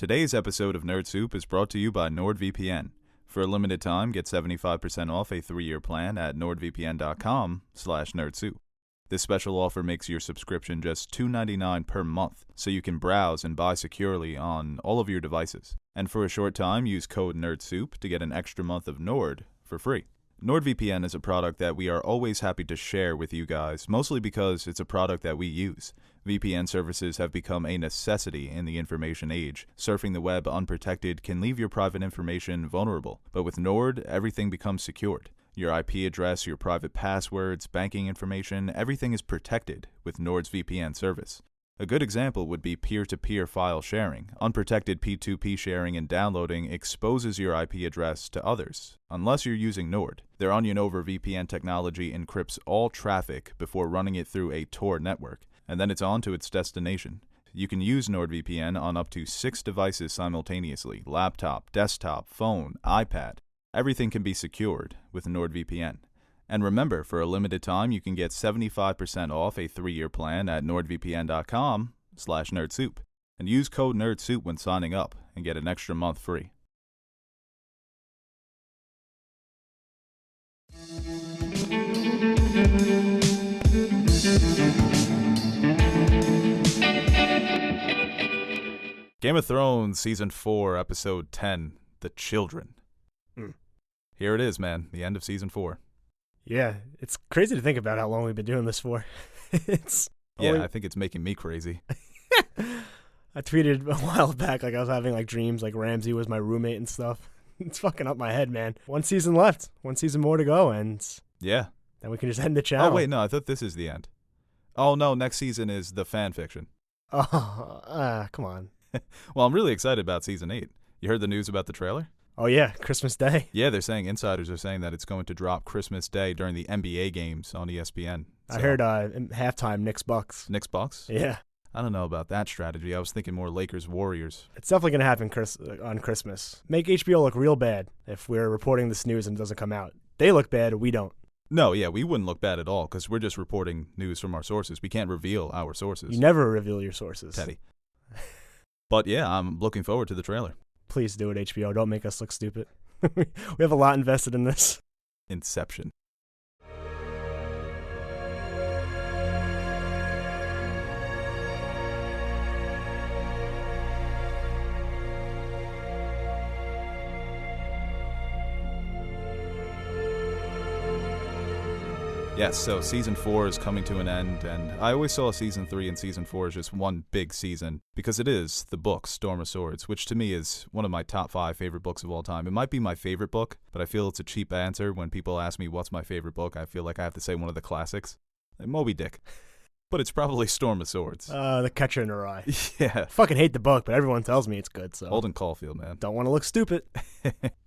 Today's episode of Nerd Soup is brought to you by NordVPN. For a limited time, get 75% off a 3-year plan at nordvpn.com/nerdsoup. This special offer makes your subscription just $2.99 per month, so you can browse and buy securely on all of your devices. And for a short time, use code NERDSOUP to get an extra month of Nord for free. NordVPN is a product that we are always happy to share with you guys, mostly because it's a product that we use. VPN services have become a necessity in the information age. Surfing the web unprotected can leave your private information vulnerable, but with Nord, everything becomes secured. Your IP address, your private passwords, banking information, everything is protected with Nord's VPN service. A good example would be peer-to-peer file sharing. Unprotected P2P sharing and downloading exposes your IP address to others, unless you're using Nord. Their Onion over VPN technology encrypts all traffic before running it through a Tor network, and then it's on to its destination. You can use NordVPN on up to 6 devices simultaneously: laptop, desktop, phone, iPad. Everything can be secured with NordVPN. And remember, for a limited time, you can get 75% off a 3-year plan at nordvpn.com/nerdsoup. And use code NERDSOUP when signing up and get an extra month free. Game of Thrones Season 4, Episode 10, The Children. Here it is, man, the end of Season 4. Yeah, it's crazy to think about how long we've been doing this for. I think it's making me crazy. I tweeted a while back, like I was having like dreams, like Ramsay was my roommate and stuff. It's fucking up my head, man. 1 season left, 1 season more to go, and yeah, then we can just end the channel. Oh wait, no, I thought this is the end. Oh no, next season is the fan fiction. Oh, come on. Well, I'm really excited about Season 8. You heard the news about the trailer? Oh yeah, Christmas Day. Yeah, they're saying, insiders are saying that it's going to drop Christmas Day during the NBA games on ESPN. So. I heard halftime Knicks Bucks. Knicks Bucks? Yeah. I don't know about that strategy. I was thinking more Lakers Warriors. It's definitely going to happen on Christmas. Make HBO look real bad if we're reporting this news and it doesn't come out. They look bad, we don't. No, yeah, we wouldn't look bad at all because we're just reporting news from our sources. We can't reveal our sources. You never reveal your sources. Teddy. But yeah, I'm looking forward to the trailer. Please do it, HBO. Don't make us look stupid. We have a lot invested in this. Inception. Yes, so Season 4 is coming to an end, and I always saw Season 3 and Season 4 as just one big season, because it is the book, Storm of Swords, which to me is one of my top 5 favorite books of all time. It might be my favorite book, but I feel it's a cheap answer. When people ask me what's my favorite book, I feel like I have to say one of the classics, like Moby Dick. But it's probably Storm of Swords. The Catcher in the Rye. Yeah. Fucking hate the book, but everyone tells me it's good, so. Holden Caulfield, man. Don't want to look stupid.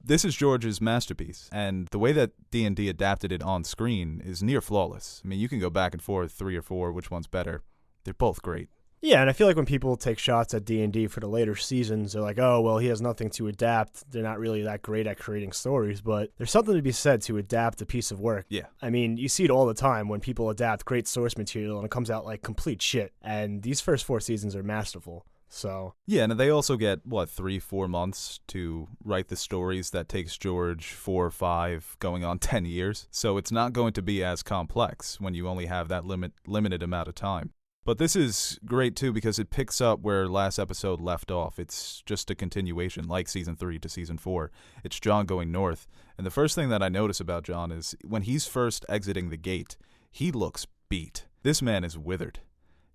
This is George's masterpiece, and the way that D&D adapted it on screen is near flawless. I mean, you can go back and forth 3 or 4, which one's better. They're both great. Yeah, and I feel like when people take shots at D&D for the later seasons, they're like, oh, well, he has nothing to adapt. They're not really that great at creating stories, but there's something to be said to adapt a piece of work. Yeah. I mean, you see it all the time when people adapt great source material and it comes out like complete shit. And these first 4 seasons are masterful. So yeah, and they also get, 3-4 months to write the stories that takes George 4 or 5 going on 10 years. So it's not going to be as complex when you only have that limited amount of time. But this is great, too, because it picks up where last episode left off. It's just a continuation, like Season 3 to Season 4. It's Jon going north. And the first thing that I notice about Jon is when he's first exiting the gate, he looks beat. This man is withered.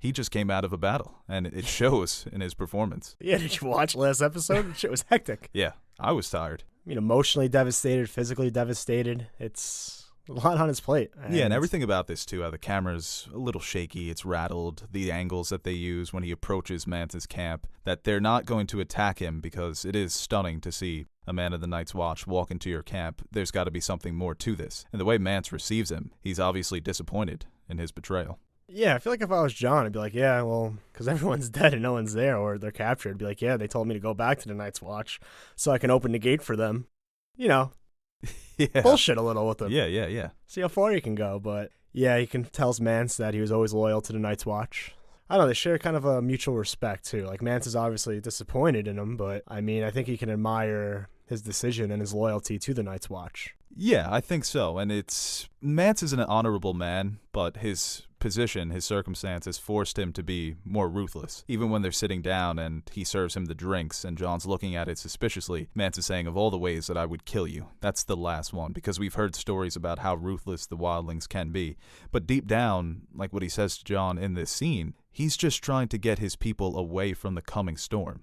He just came out of a battle, and it shows in his performance. Yeah, did you watch last episode? Shit was hectic. Yeah, I was tired. I mean, emotionally devastated, physically devastated. It's a lot on his plate. Yeah, and everything about this, too, how the camera's a little shaky, it's rattled, the angles that they use when he approaches Mance's camp, that they're not going to attack him because it is stunning to see a man of the Night's Watch walk into your camp. There's got to be something more to this. And the way Mance receives him, he's obviously disappointed in his betrayal. Yeah, I feel like if I was Jon, I'd be like, yeah, well, because everyone's dead and no one's there, or they're captured. I'd be like, yeah, they told me to go back to the Night's Watch so I can open the gate for them. You know, yeah. Bullshit a little with them. Yeah. See how far you can go, but yeah, he tells Mance that he was always loyal to the Night's Watch. I don't know, they share kind of a mutual respect, too. Like, Mance is obviously disappointed in him, but, I mean, I think he can admire his decision and his loyalty to the Night's Watch. Yeah, I think so. And Mance is an honorable man, but his position, his circumstance has forced him to be more ruthless. Even when they're sitting down and he serves him the drinks and Jon's looking at it suspiciously, Mance is saying, of all the ways that I would kill you, that's the last one, because we've heard stories about how ruthless the wildlings can be. But deep down, like what he says to Jon in this scene, he's just trying to get his people away from the coming storm.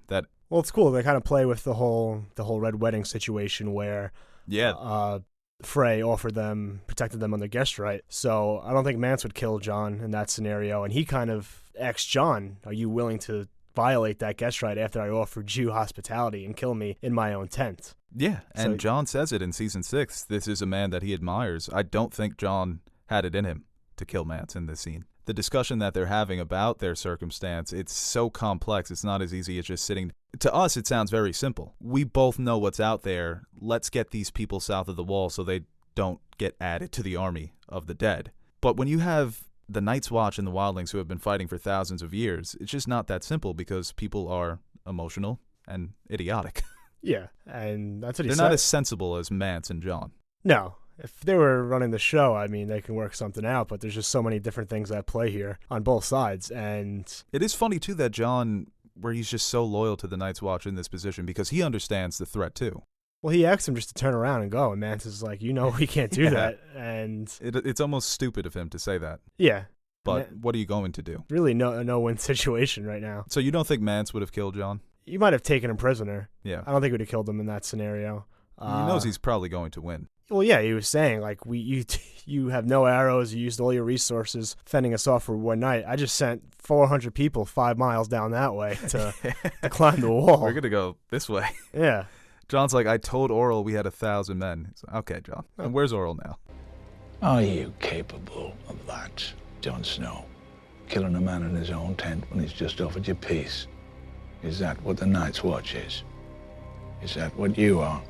Well, it's cool. They kind of play with the whole Red Wedding situation where Frey protected them on the guest right. So I don't think Mance would kill Jon in that scenario. And he kind of asked Jon, are you willing to violate that guest right after I offered you hospitality and kill me in my own tent? Yeah, and Jon says it in season 6. This is a man that he admires. I don't think Jon had it in him to kill Mance in this scene. The discussion that they're having about their circumstance, it's so complex. It's not as easy as just sitting. To us, it sounds very simple. We both know what's out there. Let's get these people south of the wall so they don't get added to the army of the dead. But when you have the Night's Watch and the wildlings who have been fighting for thousands of years, it's just not that simple because people are emotional and idiotic. Yeah, and that's what he said. said. They're not as sensible as Mance and Jon. No. If they were running the show, I mean, they can work something out, but there's just so many different things at play here on both sides. And it is funny, too, that Jon, where he's just so loyal to the Night's Watch in this position because he understands the threat, too. Well, he asked him just to turn around and go, and Mance is like, we can't do that. And it's almost stupid of him to say that. Yeah. But what are you going to do? Really a no-win situation right now. So you don't think Mance would have killed Jon? You might have taken him prisoner. Yeah. I don't think he would have killed him in that scenario. He knows he's probably going to win. Well, yeah, he was saying, like, you have no arrows, you used all your resources fending us off for one night. I just sent 400 people 5 miles down that way to climb the wall. We're going to go this way. Yeah. Jon's like, I told Oral we had 1,000 men. He's like, okay, Jon. And where's Oral now? Are you capable of that, Jon Snow? Killing a man in his own tent when he's just offered you peace? Is that what the Night's Watch is? Is that what you are?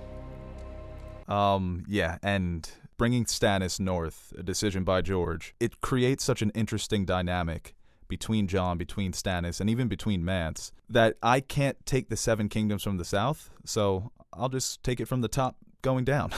Yeah, and bringing Stannis north, a decision by George, it creates such an interesting dynamic between Jon, between Stannis, and even between Mance, that I can't take the 7 kingdoms from the south, so I'll just take it from the top going down.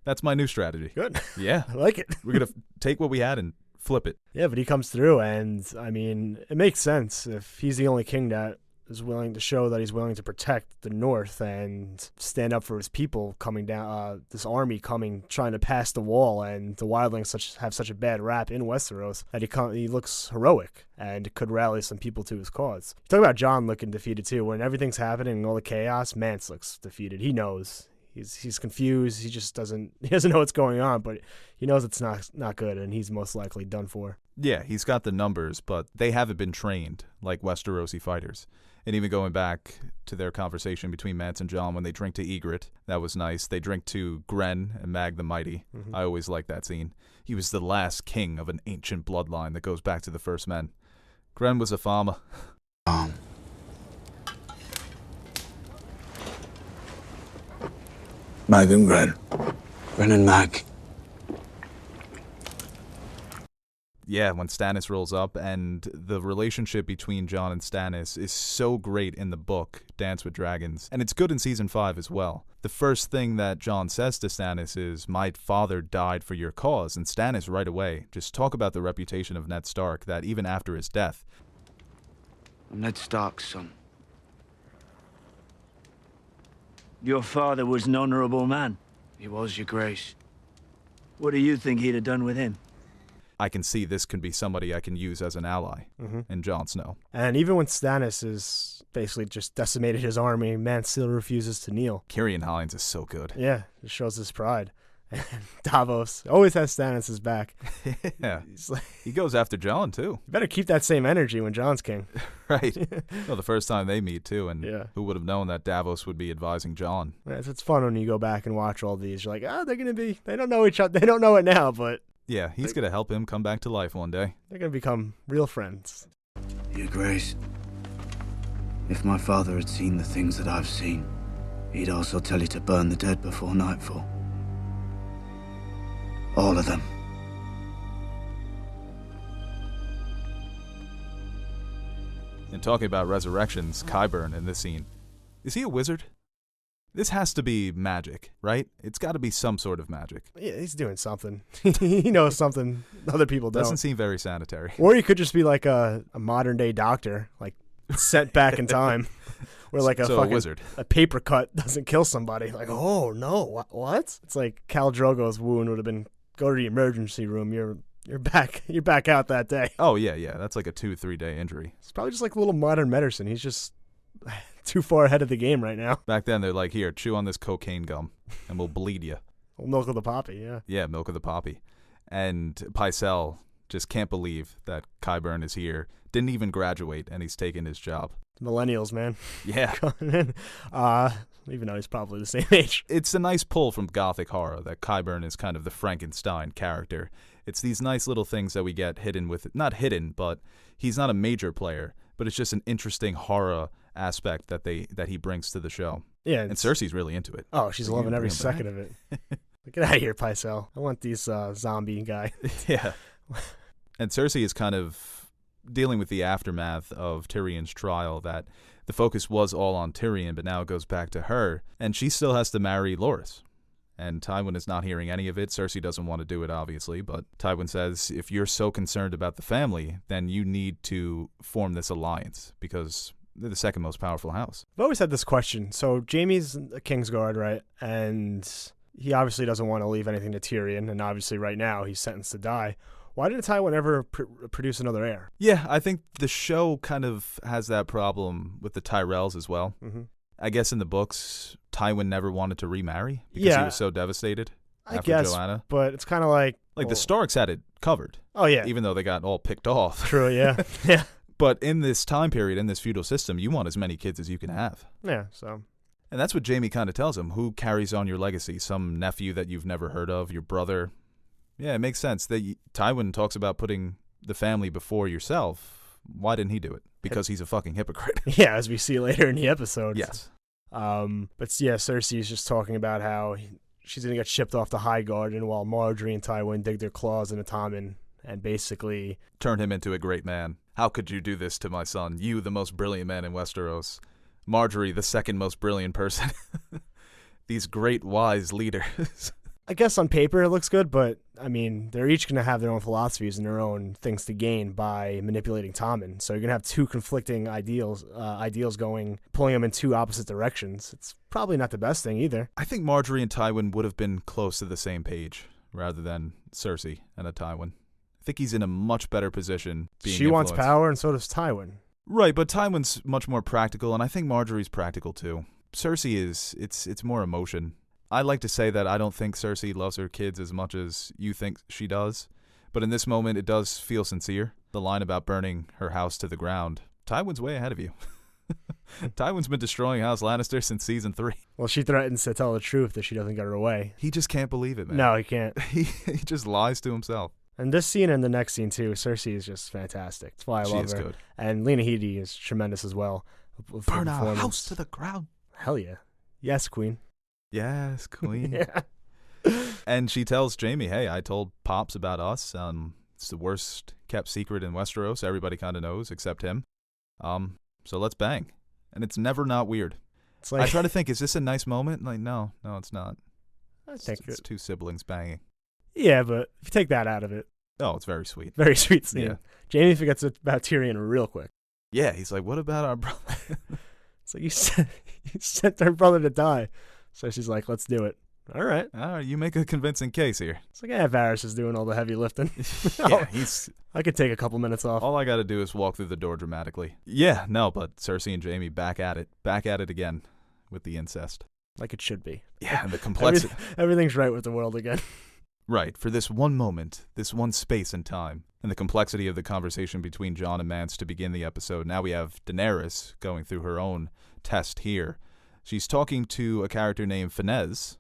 That's my new strategy. Good. Yeah. I like it. We're going to take what we had and flip it. Yeah, but he comes through, and, I mean, it makes sense if he's the only king that is willing to show that he's willing to protect the North and stand up for his people coming down, this army coming, trying to pass the wall, and the wildlings have such a bad rap in Westeros that he looks heroic and could rally some people to his cause. You talk about Jon looking defeated too. When everything's happening and all the chaos, Mance looks defeated. He knows. He's confused. He doesn't know what's going on, but he knows it's not good, and he's most likely done for. Yeah, he's got the numbers, but they haven't been trained like Westerosi fighters. And even going back to their conversation between Mance and Jon when they drink to Ygritte, that was nice. They drink to Gren and Mag the Mighty. Mm-hmm. I always liked that scene. He was the last king of an ancient bloodline that goes back to the first men. Gren was a farmer. Mag and Gren. Gren and Mag. Yeah, when Stannis rolls up, and the relationship between Jon and Stannis is so great in the book, Dance with Dragons, and it's good in Season 5 as well. The first thing that Jon says to Stannis is, my father died for your cause, and Stannis right away, just talk about the reputation of Ned Stark, that even after his death... I'm Ned Stark's son. Your father was an honorable man. He was, your grace. What do you think he'd have done with him? I can see this can be somebody I can use as an ally in Jon Snow. And even when Stannis is basically just decimated his army, Mance still refuses to kneel. Tyrion Hines is so good. Yeah, it shows his pride. And Davos always has Stannis' back. Yeah, he goes after Jon, too. You better keep that same energy when Jon's king. Right. Well, the first time they meet, too, and who would have known that Davos would be advising Jon? Yeah, it's fun when you go back and watch all these. You're like, they're going to be, they don't know each other. They don't know it now, but... Yeah, he's going to help him come back to life one day. They're going to become real friends. Your grace, if my father had seen the things that I've seen, he'd also tell you to burn the dead before nightfall. All of them. And talking about resurrections, Qyburn in this scene. Is he a wizard? This has to be magic, right? It's got to be some sort of magic. Yeah, he's doing something. He knows something other people don't. Doesn't seem very sanitary. Or he could just be like a modern day doctor, like sent back in time, where like a fucking wizard. A paper cut doesn't kill somebody. Like, oh no, what? It's like Khal Drogo's wound would have been, go to the emergency room. You're back out that day. Oh yeah. That's like a 2-3 day injury. It's probably just like a little modern medicine. He's just too far ahead of the game right now. Back then, they're like, here, chew on this cocaine gum, and we'll bleed you. Well, milk of the poppy, yeah. Yeah, milk of the poppy. And Pycelle just can't believe that Qyburn is here. Didn't even graduate, and he's taken his job. Millennials, man. Yeah. Even though he's probably the same age. It's a nice pull from Gothic horror that Qyburn is kind of the Frankenstein character. It's these nice little things that we get hidden with, not hidden, but he's not a major player, but it's just an interesting horror aspect that he brings to the show. Yeah. And Cersei's really into it. Oh, she's loving every second of it. Get out of here, Pycelle. I want these zombie guy. Yeah. And Cersei is kind of dealing with the aftermath of Tyrion's trial, that the focus was all on Tyrion, but now it goes back to her, and she still has to marry Loras. And Tywin is not hearing any of it. Cersei doesn't want to do it, obviously, but Tywin says, if you're so concerned about the family, then you need to form this alliance, because they're the second most powerful house. I've always had this question. So Jaime's a Kingsguard, right? And he obviously doesn't want to leave anything to Tyrion, and obviously right now he's sentenced to die. Why didn't Tywin ever produce another heir? Yeah, I think the show kind of has that problem with the Tyrells as well. Mm-hmm. I guess in the books, Tywin never wanted to remarry because he was so devastated after Joanna. But it's kind of like... the Starks had it covered. Oh, yeah. Even though they got all picked off. True, yeah. Yeah. But in this time period, in this feudal system, you want as many kids as you can have. Yeah, so... And that's what Jaime kind of tells him. Who carries on your legacy? Some nephew that you've never heard of? Your brother? Yeah, it makes sense. Tywin talks about putting the family before yourself. Why didn't he do it? Because he's a fucking hypocrite. Yeah, as we see later in the episode. Yes. But yeah, Cersei's just talking about how she's going to get shipped off to Highgarden while Marjorie and Tywin dig their claws into Tommen and basically... turn him into a great man. How could you do this to my son? You, the most brilliant man in Westeros. Marjorie, the second most brilliant person. These great, wise leaders. I guess on paper it looks good, but, I mean, they're each going to have their own philosophies and their own things to gain by manipulating Tommen. So you're going to have two conflicting ideals going, pulling them in two opposite directions. It's probably not the best thing either. I think Marjorie and Tywin would have been close to the same page rather than Cersei and a Tywin. I think he's in a much better position being She wants power, and so does Tywin. Right, but Tywin's much more practical, and I think Marjorie's practical too. Cersei it's more emotion. I like to say that I don't think Cersei loves her kids as much as you think she does, but in this moment it does feel sincere. The line about burning her house to the ground. Tywin's way ahead of you. Tywin's been destroying House Lannister since season 3. Well, she threatens to tell the truth if she doesn't get her way. He just can't believe it, man. No, he can't. He just lies to himself. And this scene and the next scene, too, Cersei is just fantastic. That's why I love her. She is good. And Lena Headey is tremendous as well. Burn our house to the ground. Hell yeah. Yes, queen. Yes, queen. Yeah. And she tells Jaime, hey, I told Pops about us. It's the worst kept secret in Westeros. Everybody kind of knows except him. So let's bang. And it's never not weird. It's like, I try to think, is this a nice moment? Like, no, it's not. I think it's two siblings banging. Yeah, but if you take that out of it. Oh, it's very sweet. Very sweet scene. Yeah. Jaime forgets about Tyrion real quick. Yeah, he's like, what about our brother? It's like, you sent our brother to die. So she's like, let's do it. All right, you make a convincing case here. It's like, Varys is doing all the heavy lifting. Yeah, I could take a couple minutes off. All I got to do is walk through the door dramatically. Yeah, no, but Cersei and Jaime back at it again with the incest. Like it should be. Yeah, and the complexity. Everything's right with the world again. Right, for this one moment, this one space and time, and the complexity of the conversation between Jon and Mance to begin the episode. Now we have Daenerys going through her own test here. She's talking to a character named Finesse.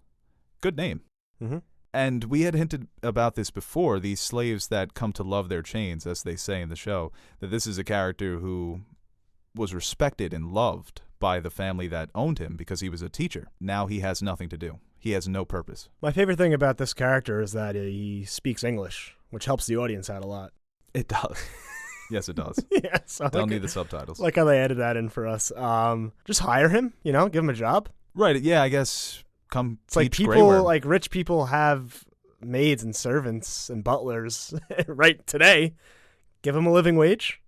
Good name. Mm-hmm. And we had hinted about this before, these slaves that come to love their chains, as they say in the show, that this is a character who was respected and loved by the family that owned him because he was a teacher. Now he has nothing to do. He has no purpose. My favorite thing about this character is that he speaks English, which helps the audience out a lot. It does. Yes, it does. Yeah, so Don't need the subtitles. like how they added that in for us. Just hire him, give him a job. Right, yeah, I guess come It's like teach people, Grey Worm. like rich people have maids and servants and butlers right today. Give them a living wage.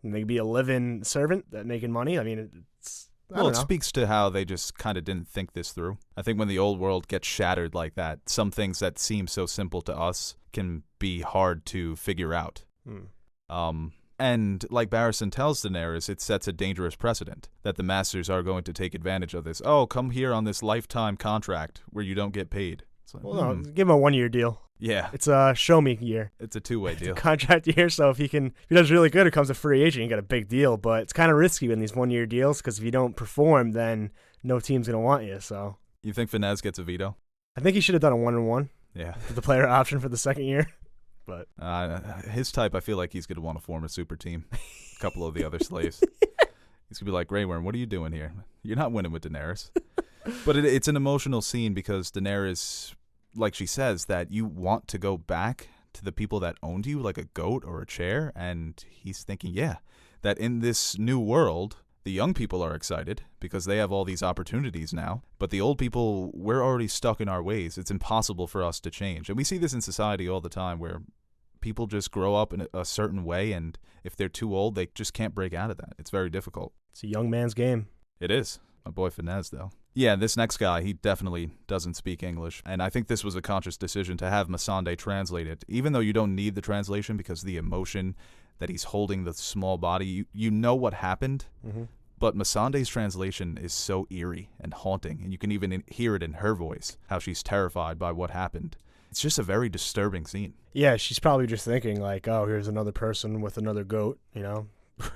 And they could be a living servant that making money. I mean, I Well, don't it know. speaks to how they just kind of didn't think this through. I think when the old world gets shattered like that, some things that seem so simple to us can be hard to figure out. And like Barristan tells Daenerys, it sets a dangerous precedent that the Masters are going to take advantage of this. Oh, come here on this lifetime contract where you don't get paid. It's like, Well, no, give him a 1-year deal. Yeah, It's a show me year. it's a two-way deal. Contract year, so if he does really good, it becomes a free agent, you got a big deal. But it's kind of risky in these 1-year deals because if you don't perform, then no team's going to want you. So You think Finesse gets a veto? I think he should have done a 1-1 Yeah. with the player option for the second year. But His type, I feel like he's going to want to form a super team. A couple of the other slaves. He's going to be like, Grey Worm, what are you doing here? You're not winning with Daenerys. But it's an emotional scene because Daenerys, like she says, that you want to go back to the people that owned you, like a goat or a chair. And he's thinking, yeah, that in this new world, the young people are excited because they have all these opportunities now. But the old people, we're already stuck in our ways. It's impossible for us to change. And we see this in society all the time where people just grow up in a certain way. And if they're too old, they just can't break out of that. It's very difficult. it's a young man's game. It is. My boy Finesse, though. Yeah, this next guy, he definitely doesn't speak English. And I think this was a conscious decision to have Missandei translate it, even though you don't need the translation because the emotion that he's holding the small body, you know what happened. But Missandei's translation is so eerie and haunting, and you can even hear it in her voice, how she's terrified by what happened. It's just a very disturbing scene. Yeah, she's probably just thinking like, oh, here's another person with another goat,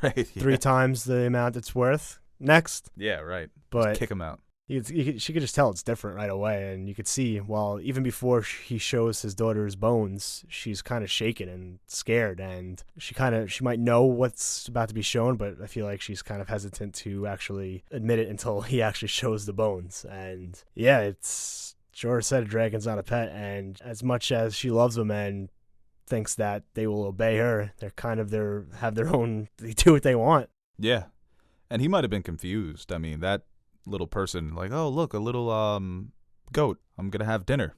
Right. Yeah. 3 times the amount it's worth. Next. Yeah, right. But Just kick him out. she could just tell it's different right away, and you could see, well, even before he shows his daughter's bones, she's kind of shaken and scared, and she might know what's about to be shown, but I feel like she's kind of hesitant to actually admit it until he actually shows the bones. And yeah, it's Jorah said a dragon's not a pet, and as much as she loves them and thinks that they will obey her, they're kind of have their own, they do what they want. Yeah. And he might have been confused. I mean, that little person, like, oh, look, a little goat. I'm going to have dinner.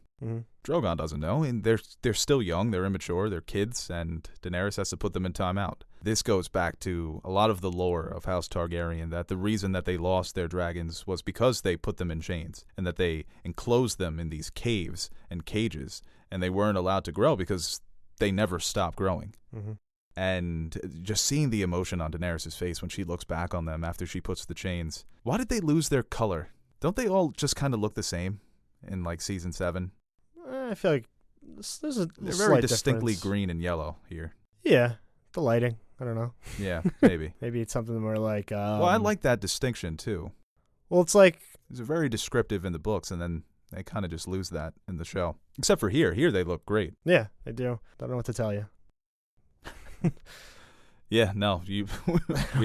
Drogon doesn't know. And they're still young. They're immature. They're kids. And Daenerys has to put them in timeout. This goes back to a lot of the lore of House Targaryen, that the reason that they lost their dragons was because they put them in chains and that they enclosed them in these caves and cages. And they weren't allowed to grow because they never stopped growing. And just seeing the emotion on Daenerys' face when she looks back on them after she puts the chains. Why did they lose their color? Don't they all just kind of look the same in like season 7? I feel like there's a They're slight very distinctly difference. green and yellow here. Yeah, the lighting. I don't know. Yeah, maybe. Maybe it's something more like. Well, I like that distinction too. Well, it's like. It's very descriptive in the books, and then they kind of just lose that in the show. Except for here. Here they look great. Yeah, they do. Don't know what to tell you. Yeah, no, we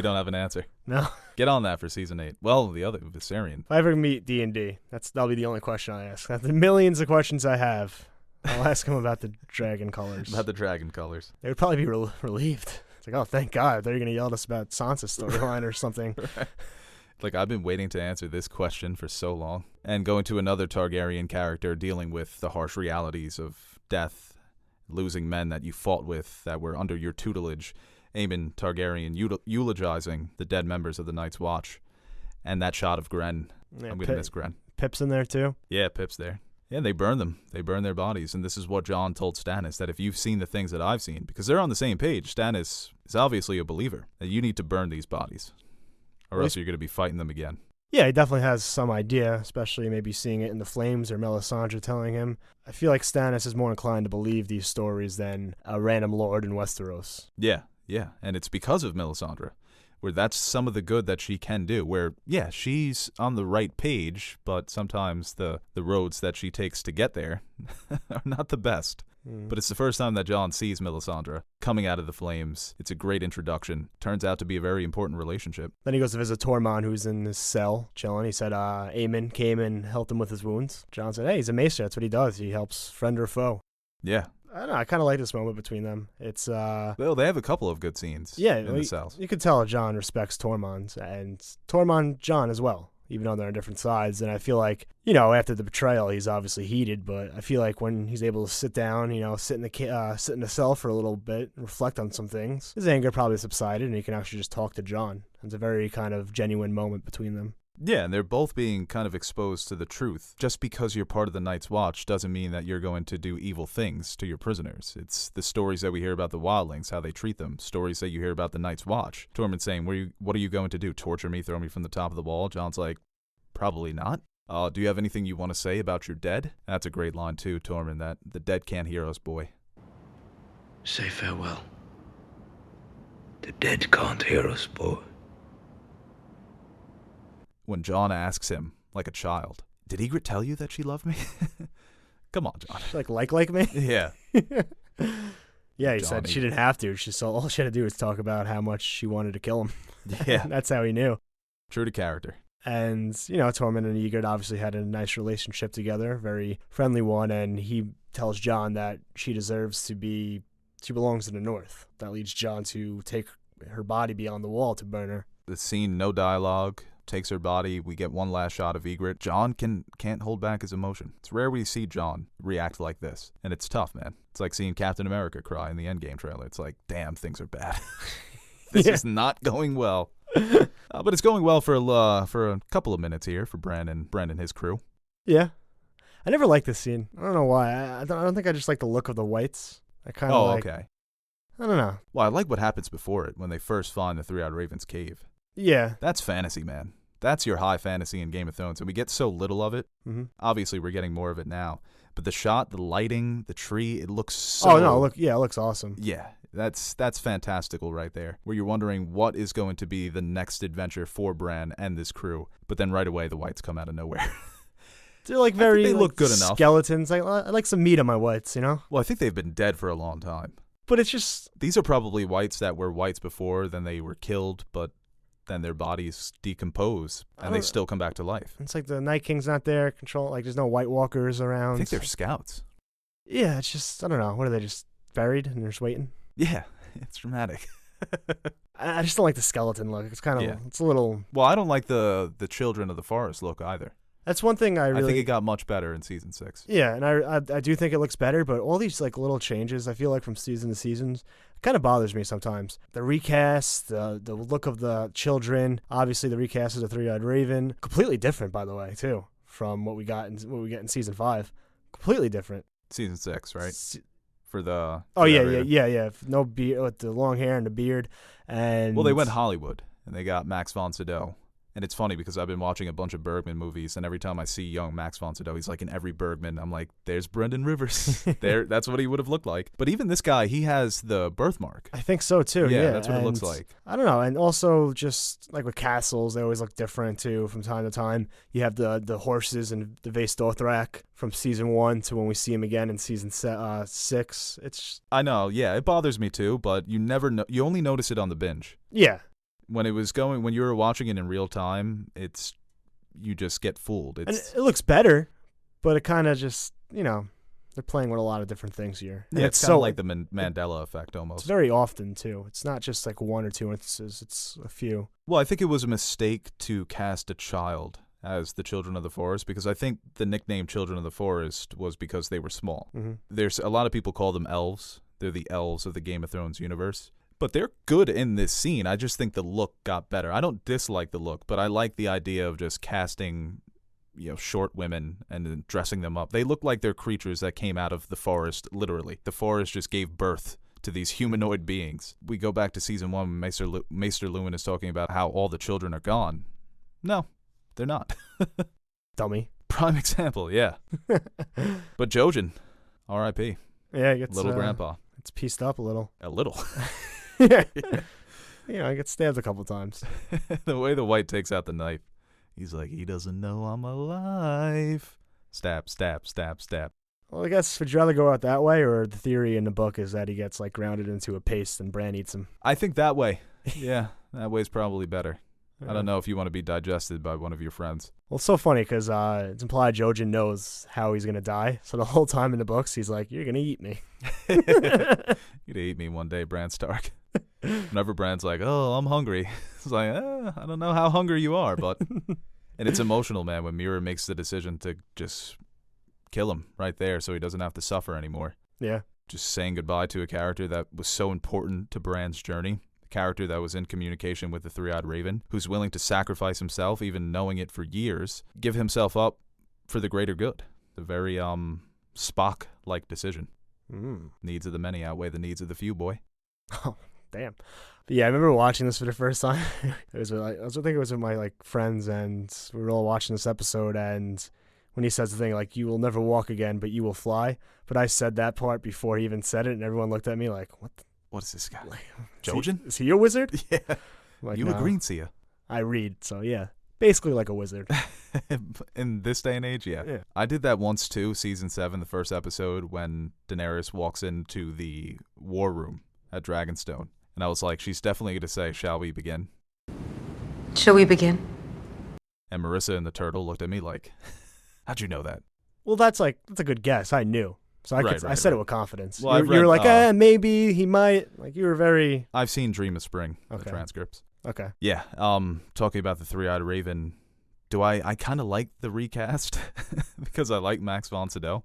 don't have an answer. No. Get on that for season 8. Well, the other Viserion. If I ever meet D&D, that'll be the only question I ask. Out of the millions of questions I have, I'll ask him about the dragon colors. About the dragon colors. They would probably be relieved. It's like, oh, thank God. They're going to yell at us about Sansa's storyline or something. Right. Like, I've been waiting to answer this question for so long. And going to another Targaryen character dealing with the harsh realities of death, losing men that you fought with that were under your tutelage. Aemon Targaryen eulogizing the dead members of the Night's Watch. And that shot of Gren. Yeah, I'm going to miss Gren. Pip's in there, too? Yeah, Pip's there. Yeah, they burn them. They burn their bodies. And this is what Jon told Stannis, that if you've seen the things that I've seen, because they're on the same page, Stannis is obviously a believer, that you need to burn these bodies. Or else you're going to be fighting them again. Yeah, he definitely has some idea, especially maybe seeing it in the flames or Melisandre telling him. I feel like Stannis is more inclined to believe these stories than a random lord in Westeros. Yeah. Yeah, and it's because of Melisandre, where that's some of the good that she can do, where, yeah, she's on the right page, but sometimes the roads that she takes to get there are not the best. But it's the first time that Jon sees Melisandre coming out of the flames. It's a great introduction. Turns out to be a very important relationship. Then he goes to visit Tormund, who's in his cell, chilling. He said Aemon came and helped him with his wounds. Jon said, hey, he's a maester. That's what he does. He helps friend or foe. Yeah. I don't know. I kind of like this moment between them. It's Well, they have a couple of good scenes in the cells. You could tell Jon respects Tormund, and Tormund Jon as well, even though they're on different sides. And I feel like, after the betrayal, he's obviously heated, but I feel like when he's able to sit down, sit in the cell for a little bit and reflect on some things, his anger probably subsided, and he can actually just talk to Jon. It's a very kind of genuine moment between them. Yeah, and they're both being kind of exposed to the truth. Just because you're part of the Night's Watch doesn't mean that you're going to do evil things to your prisoners. It's the stories that we hear about the wildlings, how they treat them, stories that you hear about the Night's Watch. Tormund saying, what are you going to do, torture me, throw me from the top of the wall? Jon's like, probably not. Do you have anything you want to say about your dead? That's a great line too, Tormund, that the dead can't hear us, boy. Say farewell. The dead can't hear us, boy. When Jon asks him, like a child, did Ygritte tell you that she loved me? Come on, Jon. She's like me? Yeah. Yeah, he said she didn't have to. All she had to do was talk about how much she wanted to kill him. Yeah. That's how he knew. True to character. And, Tormund and Ygritte obviously had a nice relationship together, very friendly one, and he tells Jon that she belongs to the North. That leads Jon to take her body beyond the wall to burn her. The scene, no dialogue, takes her body. We get one last shot of Ygritte. Jon can't hold back his emotion. It's rare we see Jon react like this, and it's tough, man. It's like seeing Captain America cry in the Endgame trailer. It's like, damn, things are bad. This is not going well. But it's going well for a couple of minutes here for Bran and his crew. Yeah. I never liked this scene. I don't know why. I don't think I just like the look of the whites. I kind of okay. I don't know. Well, I like what happens before it when they first find the Three-Eyed Raven's cave. Yeah. That's fantasy, man. That's your high fantasy in Game of Thrones, and we get so little of it. Mm-hmm. Obviously, we're getting more of it now. But the shot, the lighting, the tree, it looks so... Oh, no, it looks awesome. Yeah, that's fantastical right there, where you're wondering what is going to be the next adventure for Bran and this crew. But then right away, the whites come out of nowhere. They're they look good enough. Skeletons. I like some meat on my whites, Well, I think they've been dead for a long time. But it's just... These are probably whites that were whites before, then they were killed, but then their bodies decompose, and they still come back to life. It's like the Night King's not there, there's no White Walkers around. I think they're scouts. Yeah, it's just, I don't know. What are they, just buried and they're just waiting? Yeah, it's dramatic. I just don't like the skeleton look. It's kind of, it's a little... Well, I don't like the Children of the Forest look either. That's one thing I think it got much better in Season 6. Yeah, and I do think it looks better, but all these little changes, I feel like from season to season, kind of bothers me sometimes. The recast, the look of the children, obviously the recast of the Three-Eyed Raven, completely different, by the way, too, from what we get in Season 5. Completely different. Season 6, right? For the... Oh, yeah. No beard, with the long hair and the beard. And... Well, they went Hollywood, and they got Max von Sydow. And it's funny because I've been watching a bunch of Bergman movies, and every time I see young Max von Sydow, he's like in every Bergman. I'm like, there's Brendan Rivers. That's what he would have looked like. But even this guy, he has the birthmark. I think so, too. Yeah, that's what it looks like. I don't know. And also just like with castles, they always look different, too, from time to time. You have the horses and the Vaes Dothrak from Season 1 to when we see him again in Season 6. It's... I know, yeah, it bothers me, too, but you never know. You only notice it on the binge. Yeah. When you were watching it in real time, you just get fooled. And it looks better, but it kind of just, they're playing with a lot of different things here. And it's kind of like the Mandela effect almost. It's very often, too. It's not just like one or two instances. It's a few. Well, I think it was a mistake to cast a child as the Children of the Forest, because I think the nickname Children of the Forest was because they were small. Mm-hmm. There's a lot of people call them elves. They're the elves of the Game of Thrones universe. But they're good in this scene. I just think the look got better. I don't dislike the look, but I like the idea of just casting, short women and then dressing them up. They look like they're creatures that came out of the forest, literally. The forest just gave birth to these humanoid beings. We go back to Season 1 when Maester Luwin is talking about how all the children are gone. No, they're not. Dummy. Prime example, yeah. But Jojen, R.I.P. Yeah, he gets... Little grandpa. It's pieced up a little. A little. Yeah. I get stabbed a couple times. The way the white takes out the knife, he's like, he doesn't know I'm alive. Stab, stab, stab, stab. Well, I guess would you rather go out that way, or the theory in the book is that he gets grounded into a paste and Bran eats him? I think that way. Yeah, that way's probably better. I don't know if you want to be digested by one of your friends. Well, it's so funny because it's implied Jojen knows how he's going to die. So the whole time in the books, he's like, you're going to eat me. You're going to eat me one day, Bran Stark. Whenever Bran's like, oh, I'm hungry. It's like, I don't know how hungry you are, but... And it's emotional, man, when Mira makes the decision to just kill him right there so he doesn't have to suffer anymore. Yeah. Just saying goodbye to a character that was so important to Bran's journey. A character that was in communication with the Three-Eyed Raven, who's willing to sacrifice himself, even knowing it for years, give himself up for the greater good. The very Spock-like decision. Needs of the many outweigh the needs of the few, boy. Oh, damn. But yeah, I remember watching this for the first time. I think it was with my friends, and we were all watching this episode, and when he says the thing like, you will never walk again, but you will fly. But I said that part before he even said it, and everyone looked at me like, What is this guy? Jojen? Is he a wizard? Yeah. Like, You a green seer. I read, so yeah. Basically like a wizard. In this day and age, yeah. I did that once too, season 7, the first episode, when Daenerys walks into the war room at Dragonstone. And I was like, she's definitely going to say, shall we begin? Shall we begin? And Marissa and the turtle looked at me like, how'd you know that? Well, that's a good guess. I knew. So I said it with confidence. Well, you were like, maybe he might. Like, you were very... I've seen Dream of Spring, the transcripts. Okay. Yeah. Talking about the Three-Eyed Raven, I kind of like the recast because I like Max von Sydow.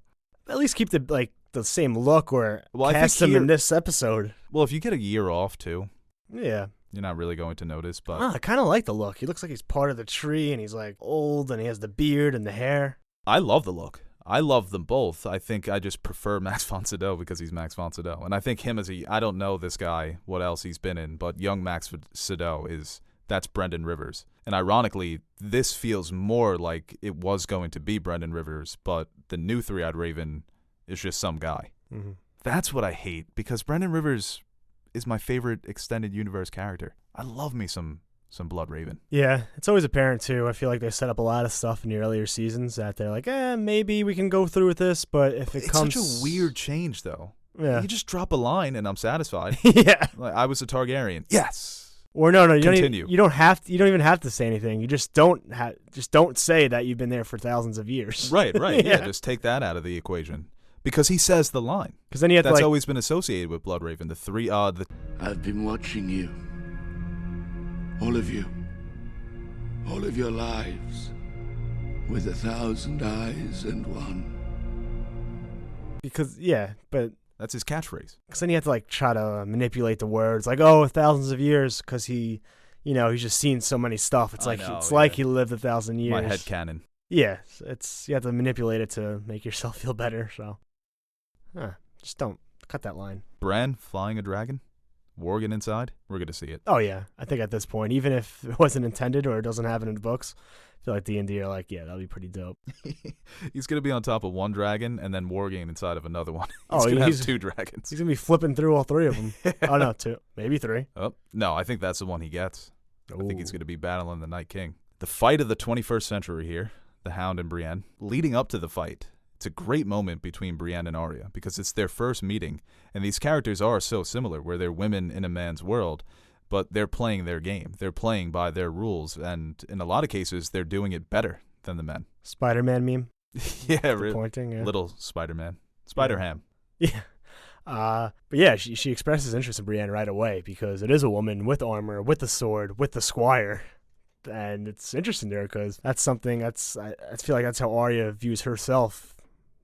At least keep the same look or cast him in this episode. Well, if you get a year off too, yeah, you're not really going to notice. But I kind of like the look. He looks like he's part of the tree, and he's like old, and he has the beard and the hair. I love the look. I love them both. I think I just prefer Max von Sydow because he's Max von Sydow. And I think him I don't know this guy, what else he's been in, but young Max von Sydow that's Brendan Rivers. And ironically, this feels more like it was going to be Brendan Rivers, but the new Three-Eyed Raven is just some guy. Mm-hmm. That's what I hate, because Brendan Rivers is my favorite extended universe character. I love me some Blood Raven. Yeah, it's always apparent too. I feel like they set up a lot of stuff in the earlier seasons that they're like, maybe we can go through with this, but if it's such a weird change, though. Yeah, you just drop a line and I'm satisfied. Yeah, like, I was a Targaryen. Yes. Or no, you Continue. You don't even have to say anything. You just don't say that you've been there for thousands of years. Right. Yeah, just take that out of the equation. Because he says the line. Because then you have That's always been associated with Blood Raven. I've been watching you. All of you. All of your lives. With 1,000 eyes and one. Because, yeah, but... That's his catchphrase. Because then you have to, try to manipulate the words. Like, thousands of years, because he, he's just seen so many stuff. It's like he lived 1,000 years. My headcanon. Yeah, you have to manipulate it to make yourself feel better, so... just don't cut that line. Bran flying a dragon, Worgen inside. We're gonna see it. Oh yeah, I think at this point, even if it wasn't intended or it doesn't have it in the books, I feel like D&D are like, yeah, that'd be pretty dope. He's gonna be on top of one dragon and then Worgen inside of another one. He's gonna have 2 dragons. He's gonna be flipping through all 3 of them. Oh no, 2, maybe 3. Oh no, I think that's the one he gets. Ooh. I think he's gonna be battling the Night King. The fight of the 21st century here. The Hound and Brienne. Leading up to the fight, it's a great moment between Brienne and Arya because it's their first meeting, and these characters are so similar, where they're women in a man's world, but they're playing their game. They're playing by their rules, and in a lot of cases, they're doing it better than the men. Spider-Man meme? Yeah, really. Pointing, yeah. Little Spider-Man. Spider-Ham. Yeah. But yeah, she expresses interest in Brienne right away because it is a woman with armor, with the sword, with the squire. And it's interesting there because that's something I feel like that's how Arya views herself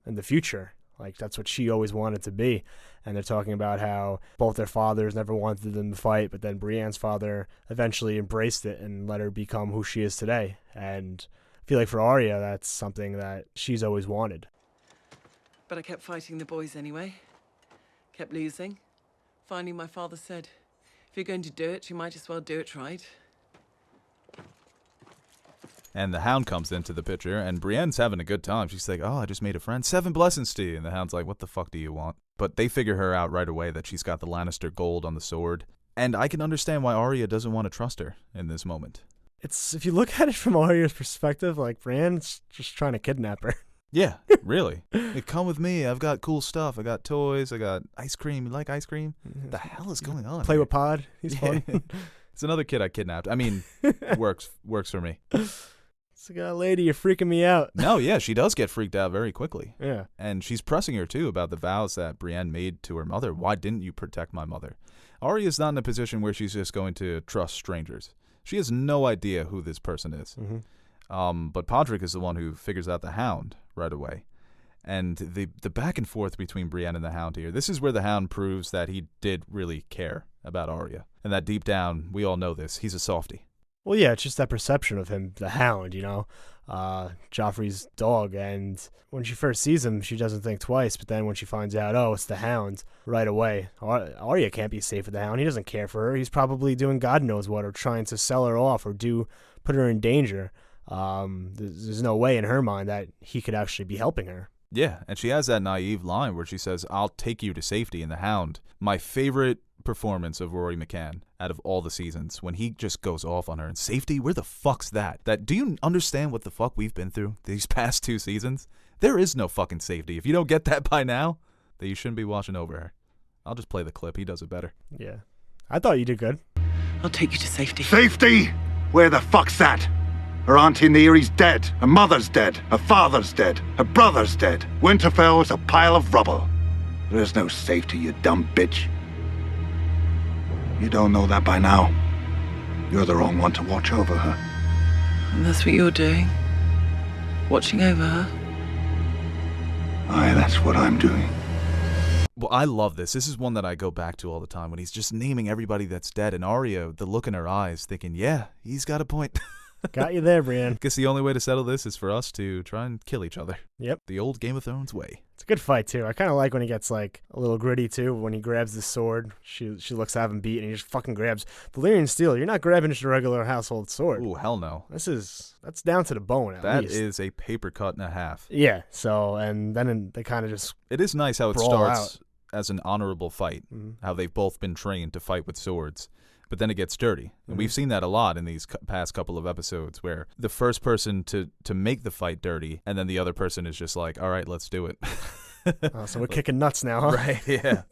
in the future. Like, that's what she always wanted to be. And they're talking about how both their fathers never wanted them to fight, but then Brienne's father eventually embraced it and let her become who she is today. And I feel like for Arya, that's something that she's always wanted. But I kept fighting the boys anyway. Kept losing. Finally, my father said, if you're going to do it, you might as well do it right. And the Hound comes into the picture, and Brienne's having a good time. She's like, I just made a friend. 7 blessings to you. And the Hound's like, what the fuck do you want? But they figure her out right away that she's got the Lannister gold on the sword. And I can understand why Arya doesn't want to trust her in this moment. It's, if you look at it from Arya's perspective, like, Brienne's just trying to kidnap her. Yeah, really. Hey, come with me. I've got cool stuff. I got toys. I got ice cream. You like ice cream? What the hell is going on Play here? with Pod. He's fun. It's another kid I kidnapped. I mean, works for me. It's like, lady, you're freaking me out. No, yeah, she does get freaked out very quickly. Yeah. And she's pressing her, too, about the vows that Brienne made to her mother. Why didn't you protect my mother? Arya's not in a position where she's just going to trust strangers. She has no idea who this person is. Mm-hmm. But Podrick is the one who figures out the Hound right away. And the back and forth between Brienne and the Hound here, this is where the Hound proves that he did really care about Arya. And that deep down, we all know this, he's a softie. Well, yeah, it's just that perception of him, the Hound, Joffrey's dog. And when she first sees him, she doesn't think twice. But then when she finds out, oh, it's the Hound, right away. Arya can't be safe with the Hound. He doesn't care for her. He's probably doing God knows what, or trying to sell her off, or put her in danger. There's no way in her mind that he could actually be helping her. Yeah, and she has that naive line where she says, I'll take you to safety in the Hound. My favorite performance of Rory McCann out of all the seasons, when he just goes off on her. And safety? Where the fuck's that? Do you understand what the fuck we've been through these past 2 seasons? There is no fucking safety. If you don't get that by now, then you shouldn't be watching over her. I'll just play the clip. He does it better. Yeah. I thought you did good. I'll take you to safety. Safety? Where the fuck's that? Her Auntie Neary's dead. Her mother's dead. Her father's dead. Her brother's dead. Winterfell is a pile of rubble. There is no safety, you dumb bitch. You don't know that by now. You're the wrong one to watch over her. And that's what you're doing? Watching over her? Aye, that's what I'm doing. Well, I love this. This is one that I go back to all the time when he's just naming everybody that's dead. And Arya, the look in her eyes, thinking, yeah, he's got a point. Got you there, Brienne. Guess the only way to settle this is for us to try and kill each other. Yep. The old Game of Thrones way. It's a good fight, too. I kind of like when he gets, a little gritty, too. When he grabs the sword, she looks to have him beat, and he just fucking grabs Valyrian steel. You're not grabbing just a regular household sword. Ooh, hell no. That's down to the bone, at least. That is a paper cut and a half. Yeah, so, and then they kind of just It is nice how it brawl starts out. as an honorable fight, how they've both been trained to fight with swords. But then it gets dirty. And we've seen that a lot in these past couple of episodes where the first person to make the fight dirty, and then the other person is just like, all right, let's do it. Oh, so we're kicking nuts now, huh? Right, yeah.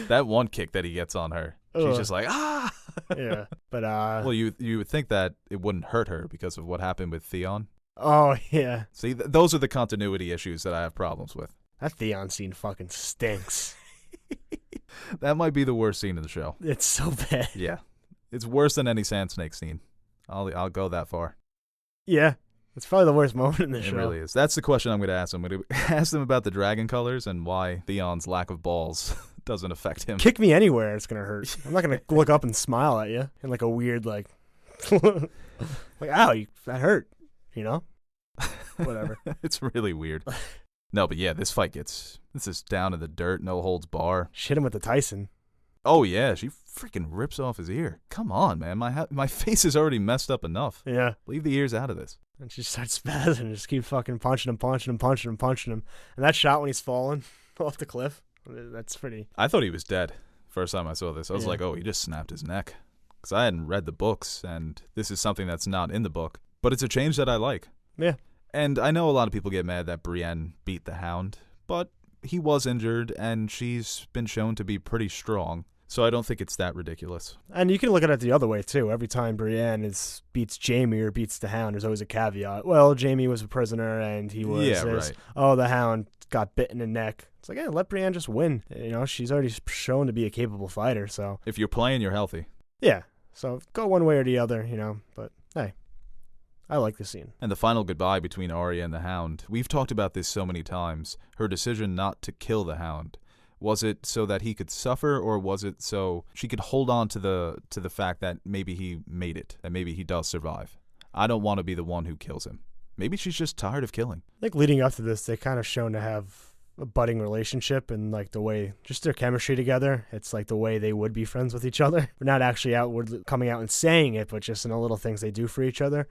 That one kick that he gets on her, she's just like, ah! Yeah, but... Well, you would think that it wouldn't hurt her because of what happened with Theon. Oh, yeah. See, those are the continuity issues that I have problems with. That Theon scene fucking stinks. That might be the worst scene in the show. It's so bad. Yeah. It's worse than any Sand Snake scene. I'll go that far. Yeah. It's probably the worst moment in the show. It really is. That's the question I'm going to ask him. I'm going to ask them about the dragon colors and why Theon's lack of balls doesn't affect him. Kick me anywhere, it's going to hurt. I'm not going to look up and smile at you in a weird, ow, that hurt, Whatever. It's really weird. No, but yeah, this is down in the dirt, no holds bar. Shit him with the Tyson. Oh, yeah, she freaking rips off his ear. Come on, man. My face is already messed up enough. Yeah. Leave the ears out of this. And she starts spazzing and just keep fucking punching him. And that shot when he's falling off the cliff, that's pretty... I thought he was dead first time I saw this. I was like, oh, he just snapped his neck. Because I hadn't read the books, and this is something that's not in the book. But it's a change that I like. Yeah. And I know a lot of people get mad that Brienne beat the Hound, but he was injured, and she's been shown to be pretty strong. So I don't think it's that ridiculous. And you can look at it the other way, too. Every time Brienne beats Jaime or beats the Hound, there's always a caveat. Well, Jaime was a prisoner, and he was... Yeah, right. Oh, the Hound got bit in the neck. It's like, let Brienne just win. She's already shown to be a capable fighter, so... If you're playing, you're healthy. Yeah, so go one way or the other, but hey, I like the scene. And the final goodbye between Arya and the Hound. We've talked about this so many times. Her decision not to kill the Hound. Was it so that he could suffer, or was it so she could hold on to the fact that maybe he made it, and maybe he does survive? I don't want to be the one who kills him. Maybe she's just tired of killing. I think leading up to this, they kind of shown to have a budding relationship, and the way, just their chemistry together, it's the way they would be friends with each other. We're not actually outwardly coming out and saying it, but just in the little things they do for each other.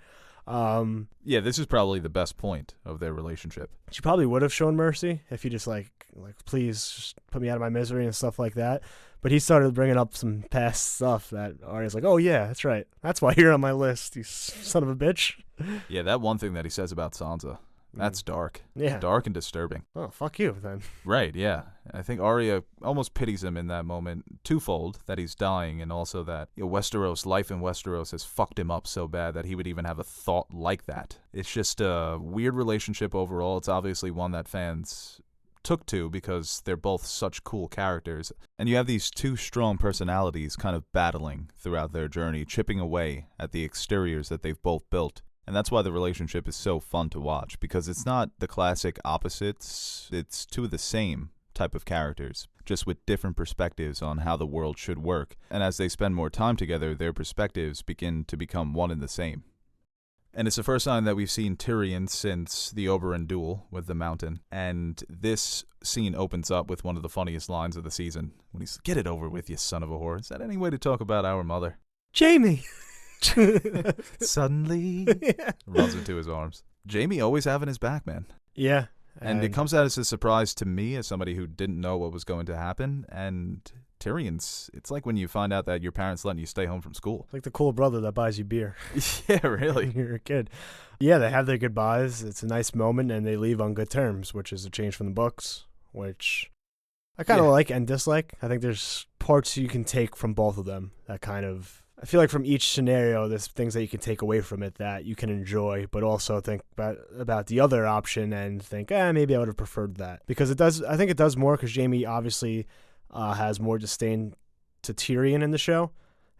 Yeah, this is probably the best point of their relationship. She probably would have shown mercy if he just please just put me out of my misery and stuff like that. But he started bringing up some past stuff that Arya's like, oh yeah, that's right. That's why you're on my list, you son of a bitch. Yeah, that one thing that he says about Sansa That's dark. Yeah. Dark and disturbing. Oh, fuck you then. Right, yeah. I think Arya almost pities him in that moment, twofold, that he's dying, and also that Westeros, life in Westeros has fucked him up so bad that he would even have a thought like that. It's just a weird relationship overall. It's obviously one that fans took to because they're both such cool characters. And you have these two strong personalities kind of battling throughout their journey, chipping away at the exteriors that they've both built. And that's why the relationship is so fun to watch, because it's not the classic opposites, it's two of the same type of characters, just with different perspectives on how the world should work. And as they spend more time together, their perspectives begin to become one and the same. And it's the first time that we've seen Tyrion since the Oberyn duel with the Mountain. And this scene opens up with one of the funniest lines of the season, when he's, "Get it over with, you son of a whore. Is that any way to talk about our mother?" Jamie! Suddenly runs into his arms. Jamie always having his back, man. Yeah. And it comes out as a surprise to me as somebody who didn't know what was going to happen. And Tyrion's, it's like when you find out that your parents letting you stay home from school. Like the cool brother that buys you beer. Yeah, really. When you're a kid. Yeah, they have their goodbyes. It's a nice moment, and they leave on good terms, which is a change from the books, which I kind of like and dislike. I think there's parts you can take from both of them that kind of, I feel like from each scenario, there's things that you can take away from it that you can enjoy, but also think about the other option and think, maybe I would have preferred that. Because I think it does more, because Jamie obviously has more disdain to Tyrion in the show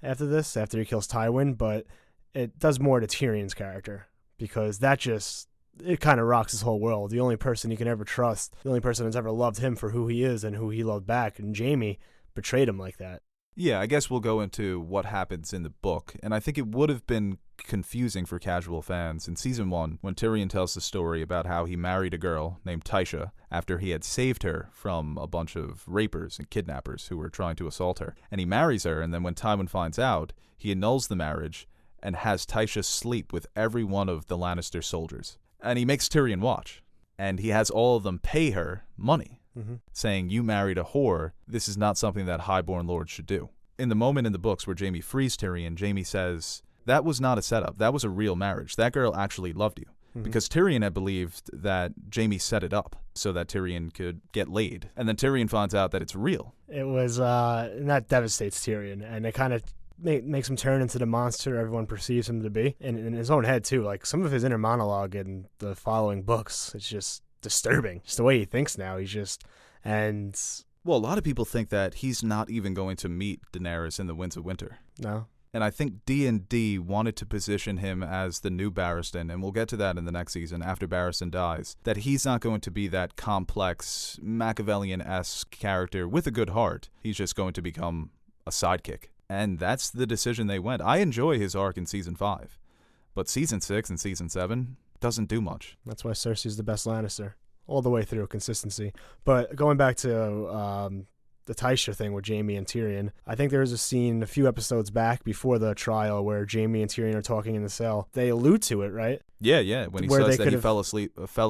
after he kills Tywin, but it does more to Tyrion's character, because it kind of rocks his whole world. The only person he can ever trust, the only person that's ever loved him for who he is and who he loved back, and Jamie betrayed him like that. Yeah, I guess we'll go into what happens in the book, and I think it would have been confusing for casual fans in Season 1 when Tyrion tells the story about how he married a girl named Tysha after he had saved her from a bunch of rapers and kidnappers who were trying to assault her. And he marries her, and then when Tywin finds out, he annuls the marriage and has Tysha sleep with every one of the Lannister soldiers. And he makes Tyrion watch, and he has all of them pay her money. Saying, "You married a whore, this is not something that highborn lords should do." In the moment in the books where Jamie frees Tyrion, Jamie says, "That was not a setup, that was a real marriage. That girl actually loved you." Because Tyrion had believed that Jamie set it up so that Tyrion could get laid. And then Tyrion finds out that it's real. It was, and that devastates Tyrion, and it kind of makes him turn into the monster everyone perceives him to be. And in his own head, too. Like, some of his inner monologue in the following books, it's just disturbing. Just the way he thinks now. Well, a lot of people think that he's not even going to meet Daenerys in the Winds of Winter. No. And I think D&D wanted to position him as the new Barristan, and we'll get to that in the next season after Barristan dies, that he's not going to be that complex, Machiavellian-esque character with a good heart. He's just going to become a sidekick. And that's the decision they went. I enjoy his arc in Season 5, but Season 6 and Season 7 doesn't do much. That's why Cersei's the best Lannister. All the way through, consistency. But going back to the Tysha thing with Jamie and Tyrion, I think there was a scene a few episodes back before the trial where Jamie and Tyrion are talking in the cell. They allude to it, right? Yeah, when he says that he fell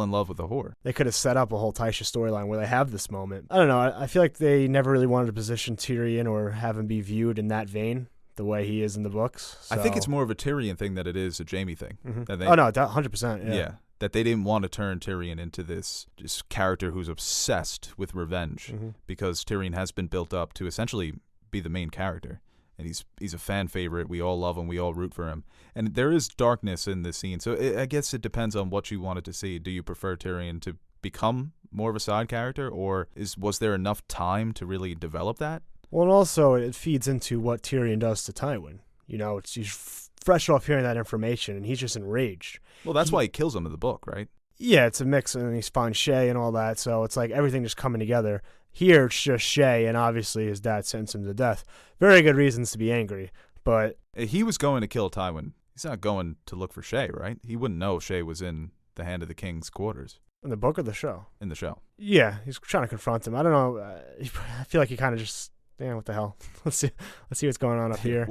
in love with a whore. They could have set up a whole Tysha storyline where they have this moment. I don't know, I feel like they never really wanted to position Tyrion or have him be viewed in that vein, the way he is in the books. So. I think it's more of a Tyrion thing than it is a Jamie thing. Oh, no, 100%, yeah. That they didn't want to turn Tyrion into this character who's obsessed with revenge, because Tyrion has been built up to essentially be the main character. And he's a fan favorite. We all love him. We all root for him. And there is darkness in this scene. So I guess it depends on what you wanted to see. Do you prefer Tyrion to become more of a side character, or was there enough time to really develop that? Well, and also it feeds into what Tyrion does to Tywin. He's fresh off hearing that information, and he's just enraged. Well, that's why he kills him in the book, right? Yeah, it's a mix, and he finds Shay and all that, so it's like everything just coming together. Here, it's just Shay, and obviously his dad sentenced him to death. Very good reasons to be angry, but... He was going to kill Tywin. He's not going to look for Shay, right? He wouldn't know Shay was in the Hand of the King's quarters. In the book or the show? In the show. Yeah, he's trying to confront him. I don't know. I feel like he kind of just... Damn, what the hell? Let's see what's going on up here.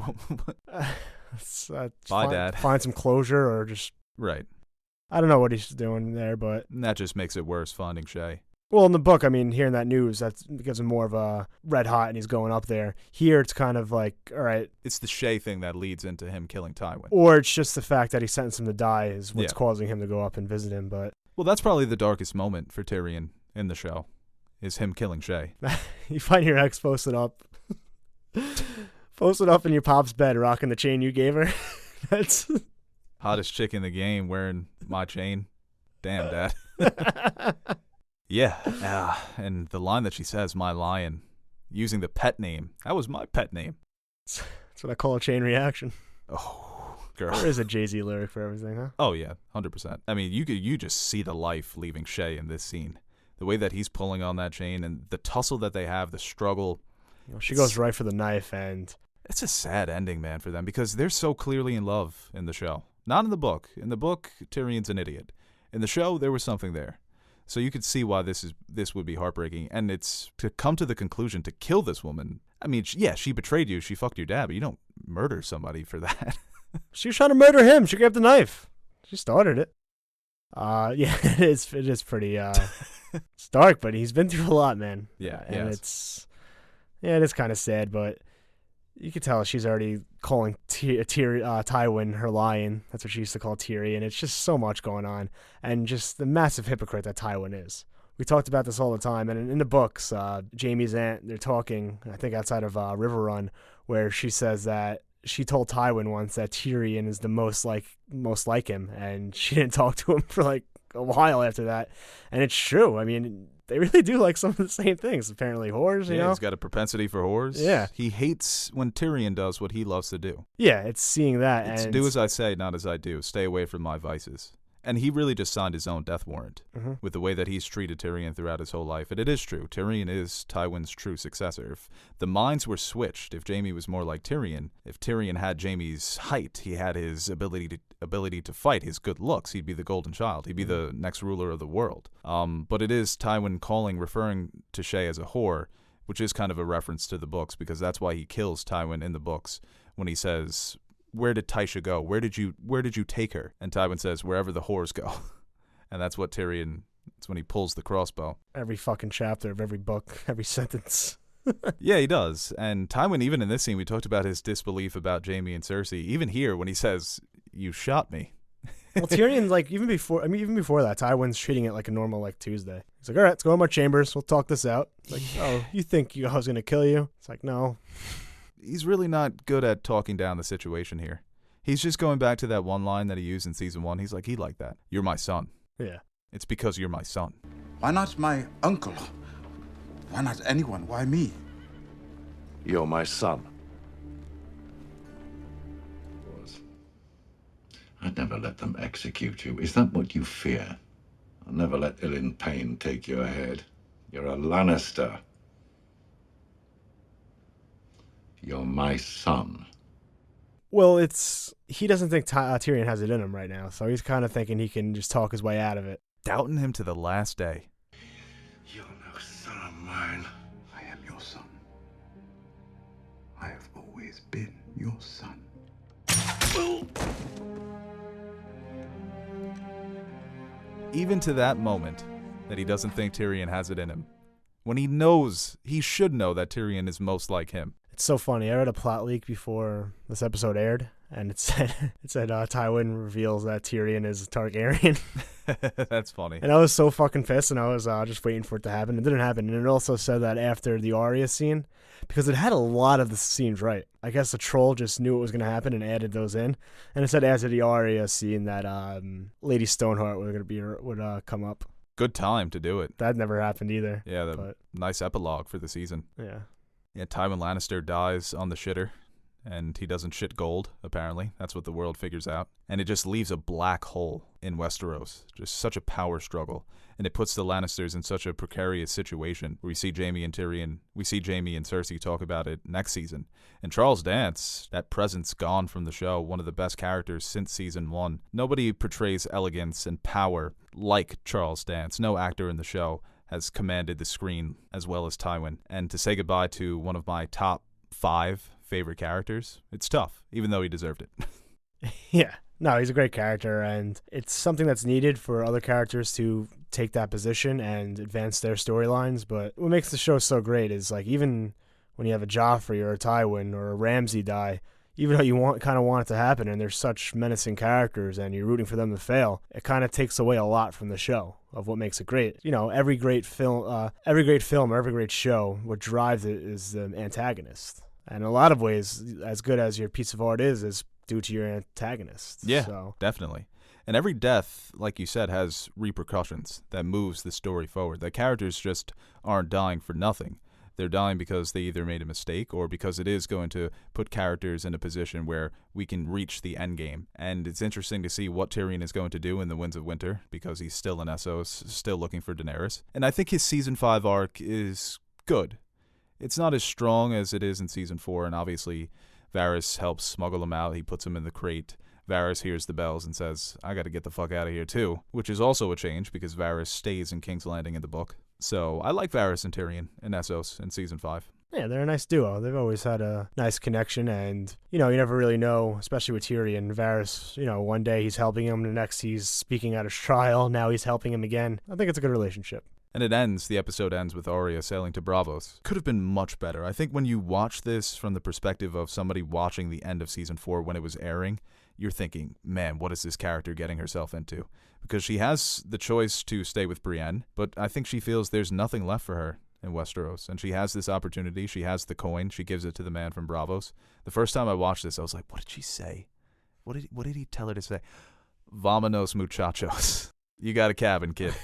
Bye, Dad. Find some closure or just... Right. I don't know what he's doing there, but... And that just makes it worse, finding Shay. Well, in the book, I mean, hearing that news, that gives him more of a red hot and he's going up there. Here, it's kind of like, all right. It's the Shay thing that leads into him killing Tywin. Or it's just the fact that he sentenced him to die is what's causing him to go up and visit him, but... Well, that's probably the darkest moment for Tyrion in the show, is him killing Shay. You find your ex posted up in your pop's bed, rocking the chain you gave her. That's hottest chick in the game wearing my chain. Damn, Dad. Yeah. And the line that she says, "My lion," using the pet name. That was my pet name. That's what I call a chain reaction. Oh, girl. There is a Jay-Z lyric for everything, huh? Oh, yeah, 100%. I mean, you just see the life leaving Shay in this scene. The way that he's pulling on that chain and the tussle that they have, the struggle. She goes right for the knife, and it's a sad ending, man, for them, because they're so clearly in love in the show. Not in the book. In the book, Tyrion's an idiot. In the show, there was something there. So you could see why this would be heartbreaking. And it's to come to the conclusion to kill this woman. I mean, yeah, she betrayed you. She fucked your dad, but you don't murder somebody for that. She was trying to murder him. She grabbed the knife. She started it. Yeah, it is pretty it's dark, but he's been through a lot, man. Yeah, and it is kind of sad, but you could tell she's already calling Tywin her lion. That's what she used to call Tyrion. It's just so much going on, and just the massive hypocrite that Tywin is. We talked about this all the time, and in the books, Jaime's aunt, they're talking, I think outside of River Run, where she says that she told Tywin once that Tyrion is the most like him, and she didn't talk to him for like a while after that. And it's true. I mean, they really do like some of the same things. Apparently, whores, you know? He's got a propensity for whores. Yeah. He hates when Tyrion does what he loves to do. Yeah, it's seeing that. It's and do as I say, not as I do. Stay away from my vices. And he really just signed his own death warrant with the way that he's treated Tyrion throughout his whole life. And it is true. Tyrion is Tywin's true successor. If the minds were switched, if Jaime was more like Tyrion, if Tyrion had Jaime's height, he had his ability to fight, his good looks, he'd be the golden child. He'd be the next ruler of the world. But it is Tywin referring to Shay as a whore, which is kind of a reference to the books, because that's why he kills Tywin in the books when he says, "Where did Tysha go? Where did you take her?" And Tywin says, "Wherever the whores go." And that's what Tyrion, it's when he pulls the crossbow. Every fucking chapter of every book, every sentence. Yeah, he does. And Tywin, even in this scene, we talked about his disbelief about Jaime and Cersei. Even here, when he says, "You shot me." Well, Tyrion, like, even before that, Tywin's treating it like a normal, like, Tuesday. He's like, "All right, let's go in my chambers. We'll talk this out." It's like, "Oh, you think I was going to kill you?" It's like, no. He's really not good at talking down the situation here. He's just going back to that one line that he used in season 1. He's like, he liked that. "You're my son." Yeah. It's because you're my son. Why not my uncle? Why not anyone? Why me? You're my son. I'd never let them execute you. Is that what you fear? I'll never let Ilyn Payne take your head. You're a Lannister. You're my son. Well, he doesn't think Tyrion has it in him right now, so he's kind of thinking he can just talk his way out of it. Doubting him to the last day. You're no son of mine. I am your son. I have always been your son. Even to that moment that he doesn't think Tyrion has it in him, when he should know that Tyrion is most like him. It's so funny. I read a plot leak before this episode aired, and it said Tywin reveals that Tyrion is a Targaryen. That's funny. And I was so fucking pissed, and I was just waiting for it to happen. It didn't happen, and it also said that after the Arya scene, because it had a lot of the scenes right. I guess the troll just knew it was going to happen and added those in. And it said after the Arya scene that Lady Stoneheart would come up. Good time to do it. That never happened either. Yeah, nice epilogue for the season. Yeah. Yeah, Tywin Lannister dies on the shitter, and he doesn't shit gold, apparently. That's what the world figures out. And it just leaves a black hole in Westeros. Just such a power struggle. And it puts the Lannisters in such a precarious situation where we see Jaime and Cersei talk about it next season. And Charles Dance, that presence gone from the show, one of the best characters since season 1. Nobody portrays elegance and power like Charles Dance. No actor in the show has commanded the screen as well as Tywin. And to say goodbye to one of my top 5 favorite characters, it's tough, even though he deserved it. Yeah. No, he's a great character, and it's something that's needed for other characters to take that position and advance their storylines. But what makes the show so great is, like, even when you have a Joffrey or a Tywin or a Ramsay die, even though you kind of want it to happen, and they're such menacing characters, and you're rooting for them to fail, it kind of takes away a lot from the show of what makes it great. You know, every great film, or every great show, what drives it is the antagonist. And in a lot of ways, as good as your piece of art is due to your antagonist. Yeah, so. Definitely. And every death, like you said, has repercussions that moves the story forward. The characters just aren't dying for nothing. They're dying because they either made a mistake or because it is going to put characters in a position where we can reach the end game. And it's interesting to see what Tyrion is going to do in the Winds of Winter, because he's still in Essos, still looking for Daenerys. And I think his Season 5 arc is good. It's not as strong as it is in Season 4, and obviously Varys helps smuggle him out. He puts him in the crate. Varys hears the bells and says, I gotta get the fuck out of here too, which is also a change because Varys stays in King's Landing in the book. So I like Varys and Tyrion in Essos in Season 5. Yeah, they're a nice duo. They've always had a nice connection, and, you know, you never really know, especially with Tyrion. Varys, you know, one day he's helping him, the next he's speaking at his trial, now he's helping him again. I think it's a good relationship. And the episode ends with Arya sailing to Braavos. Could have been much better. I think when you watch this from the perspective of somebody watching the end of Season 4 when it was airing, you're thinking, man, what is this character getting herself into? Because she has the choice to stay with Brienne, but I think she feels there's nothing left for her in Westeros. And she has this opportunity. She has the coin. She gives it to the man from Braavos. The first time I watched this, I was like, what did she say? What did he tell her to say? Vámonos, muchachos. You got a cabin, kid.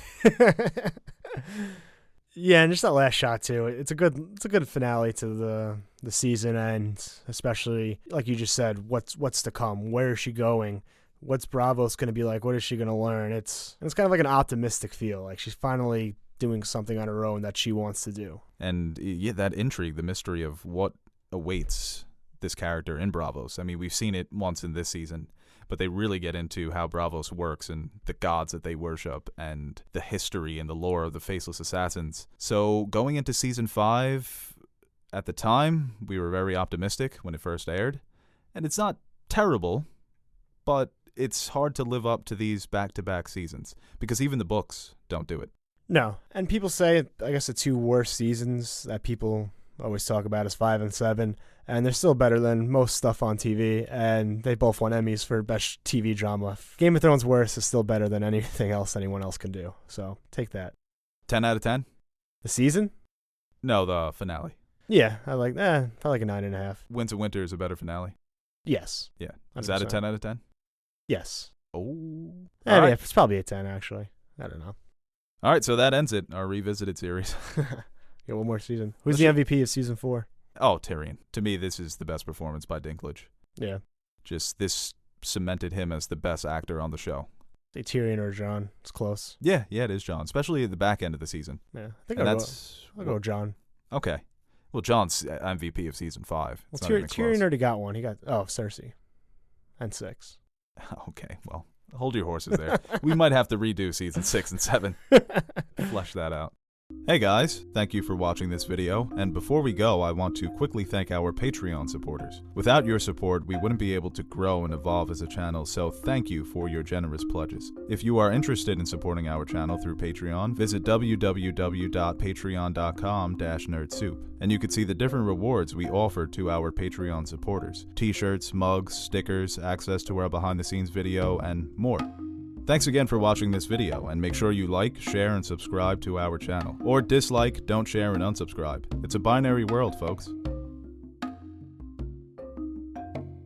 Yeah, and just that last shot too. It's a good finale to the season, and especially like you just said, what's to come? Where is she going? What's Braavos going to be like? What is she going to learn? It's kind of like an optimistic feel, like she's finally doing something on her own that she wants to do. And yeah, that intrigue, the mystery of what awaits this character in Braavos. I mean, we've seen it once in this season, but they really get into how Braavos works and the gods that they worship and the history and the lore of the Faceless Assassins. So going into Season 5, at the time, we were very optimistic when it first aired. And it's not terrible, but it's hard to live up to these back-to-back seasons because even the books don't do it. No. And people say, I guess the two worst seasons that people always talk about is 5 and 7. And they're still better than most stuff on TV, and they both won Emmys for best TV drama. Game of Thrones worst is still better than anything else anyone else can do. So take that. 10 out of 10? The season? No, the finale. Yeah, probably like a 9.5. Winds of Winter is a better finale. Yes. Yeah. 100%. Is that a 10 out of 10? Yes. Oh. Yeah, right. It's probably a 10, actually. I don't know. All right, so that ends it, our revisited series. Yeah, one more season. Who's the MVP of Season 4? Oh, Tyrion. To me, this is the best performance by Dinklage. Yeah. Just this cemented him as the best actor on the show. Say Tyrion or Jon. It's close. Yeah, it is Jon, especially at the back end of the season. Yeah, I think I'll go Jon. Okay. Well, Jon's MVP of Season 5. Well, Tyrion already got one. He got, Cersei. And 6. Okay, well, hold your horses there. We might have to redo Season 6 and 7. Flesh that out. Hey guys, thank you for watching this video, and before we go, I want to quickly thank our Patreon supporters. Without your support, we wouldn't be able to grow and evolve as a channel, so thank you for your generous pledges. If you are interested in supporting our channel through Patreon, visit www.patreon.com/nerdsoup, and you can see the different rewards we offer to our Patreon supporters. T-shirts, mugs, stickers, access to our behind-the-scenes video, and more. Thanks again for watching this video, and make sure you like, share, and subscribe to our channel. Or dislike, don't share, and unsubscribe. It's a binary world, folks.